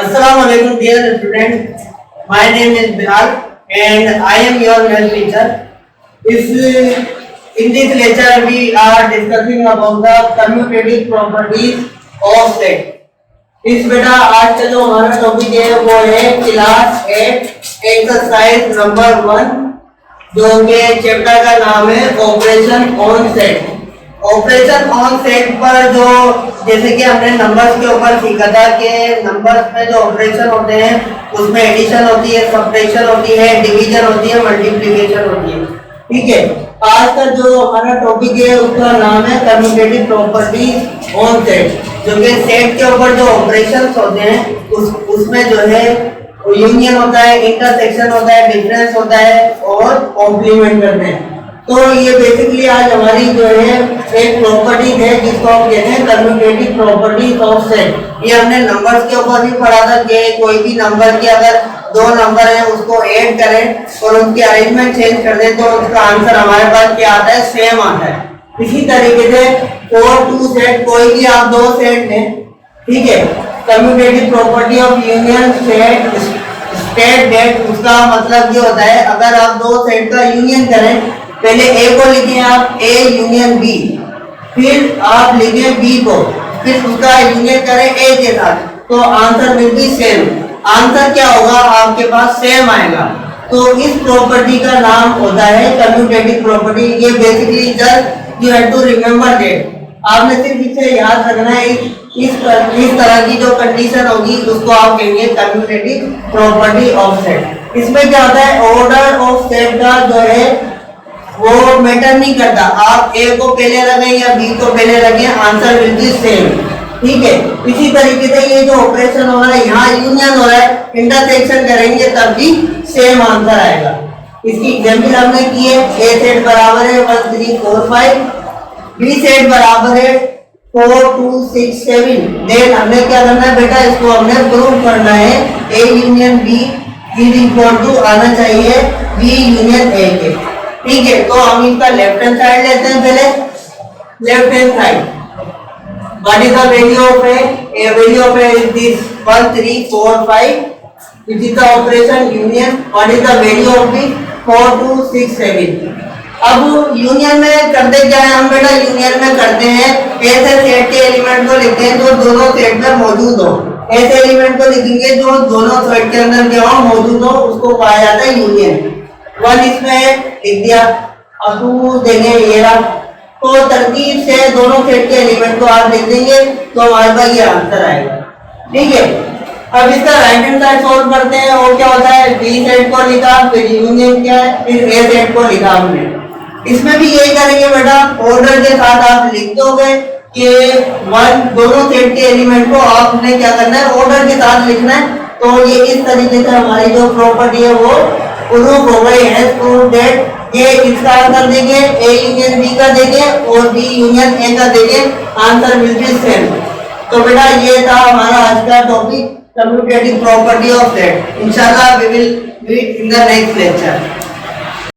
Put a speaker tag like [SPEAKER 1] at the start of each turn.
[SPEAKER 1] Assalamualaikum dear student. My name is Bilal and I am your math teacher. In this lecture we are discussing about the commutative properties of set. इस बेटा आज का जो हमारा topic है वो है क्लास 8 एक्सरसाइज नंबर 1 जो के चैप्टर का नाम है operation on set. Operation on set पर जो जैसे कि हमने नंबर्स के ऊपर सीखा था कि नंबर्स में जो ऑपरेशन होते हैं उसमें एडिशन होती है, सब्ट्रैक्शन होती है, डिवीजन होती है, मल्टीप्लिकेशन होती है। ठीक है, आज का जो हमारा टॉपिक है उसका नाम है कम्यूटेटिव प्रॉपर्टीज ऑन सेट, जो कि सेट के ऊपर जो ऑपरेशंस होते हैं उसमें जो है यूनियन होता है, इंटरसेक्शन होता है, डिफरेंस होता है और कॉम्प्लीमेंट करते हैं। तो ये बेसिकली आज हमारी जो है एक प्रॉपर्टी है जिसको हम कहते हैं कम्यूटेटिव प्रॉपर्टीज ऑफ सेट। ये हमने नंबर्स के ऊपर भी पढ़ा था कि कोई भी नंबर की अगर दो नंबर है उसको ऐड करें और उनकी अरेंजमेंट चेंज कर दें तो उसका आंसर हमारे पास क्या आता है, सेम आता है। इसी तरीके से 4 2 सेट, कोई भी आप दो सेट लें, ठीक है, commutative property of union set state that, उसका मतलब ये होता है अगर आप दो सेट का यूनियन करें, पहले ए को लिखें आप ए यूनियन बी, फिर आप लिखें बी को, फिर उसका यूनियन करें ए के साथ, तो answer will be same. Answer क्या होगा, आपके पास सेम आएगा। तो इस प्रॉपर्टी का नाम होता है कम्यूटेटिव प्रॉपर्टी। ये basically just you have to remember that, आपने सिर्फ इसे याद रखना है। इस तरह की जो कंडीशन होगी उसको आप कहेंगे कम्यूटेटिव प्रॉपर्टी ऑफ सेट। इसमें क्या होता है, ऑर्डर ऑफ सेट का जो है वो मैटर नहीं करता, आप ए को पहले रखें या बी को पहले रखें, आंसर विल बी सेम। ठीक है, इसी तरीके से ये जो ऑपरेशन हो रहा है, यहाँ यूनियन हो रहा है, इंटरसेक्शन करेंगे तब भी सेम आंसर आएगा। इसकी एग्जांपल हमने की है, ए सेट बराबर है 1 3 4 5, बी सेट बराबर है 4 2 6 7। देन हमने क्या करना है बेटा, इसको हमने प्रूव करना है A union B is equal to आना चाहिए बी यूनियन ए के। ठीक है, तो हम इसका लेफ्ट हैंड साइड लेते हैं। पहले left hand side, what is the value of A value of A is this 1 3 4 5, which is the operation union. What is the value of b 4 2 6 7। अब यूनियन में करते क्या है हम बेटा, यूनियन में करते हैं ऐसे सेट के एलिमेंट को लिखते हैं जो दोनों सेट में मौजूद हो। ऐसे एलिमेंट को लिखेंगे जो दोनों सेट के अंदर क्या हो, मौजूद हो, उसको पाया जाता है यूनियन। 1 इसमें लिख दिया, अब 2 देंगे ये रहा, तो तरतीब से दोनों सेट के एलिमेंट को आप लिख देंगे तो हमारे पास ये आंसर आएगा। ठीक है, अब इसका राइट हैंड साइड सॉल्व करते हैं और क्या होता है, बी सेट को लिखा, फिर यूनियन क्या है, फिर ए सेट को लिखा हमने। इसमें भी यही करेंगे बेटा, ऑर्डर के साथ आप लिख दोगे कि दोनों सेट के एलिमेंट को आपने क्या करना है, ऑर्डर के साथ लिखना है। तो ये इस तरीके से हमारी जो प्रॉपर्टी है वो प्रूव हो गई है। प्रूव दैट ये इसका आंसर देंगे, ए यूनियन बी का देंगे और बी यूनियन ए का देंगे, आंसर विल बी सेम। तो बेटा ये था हमारा आज का topic commutative property of set. इंशाल्लाह we will meet in the next lecture.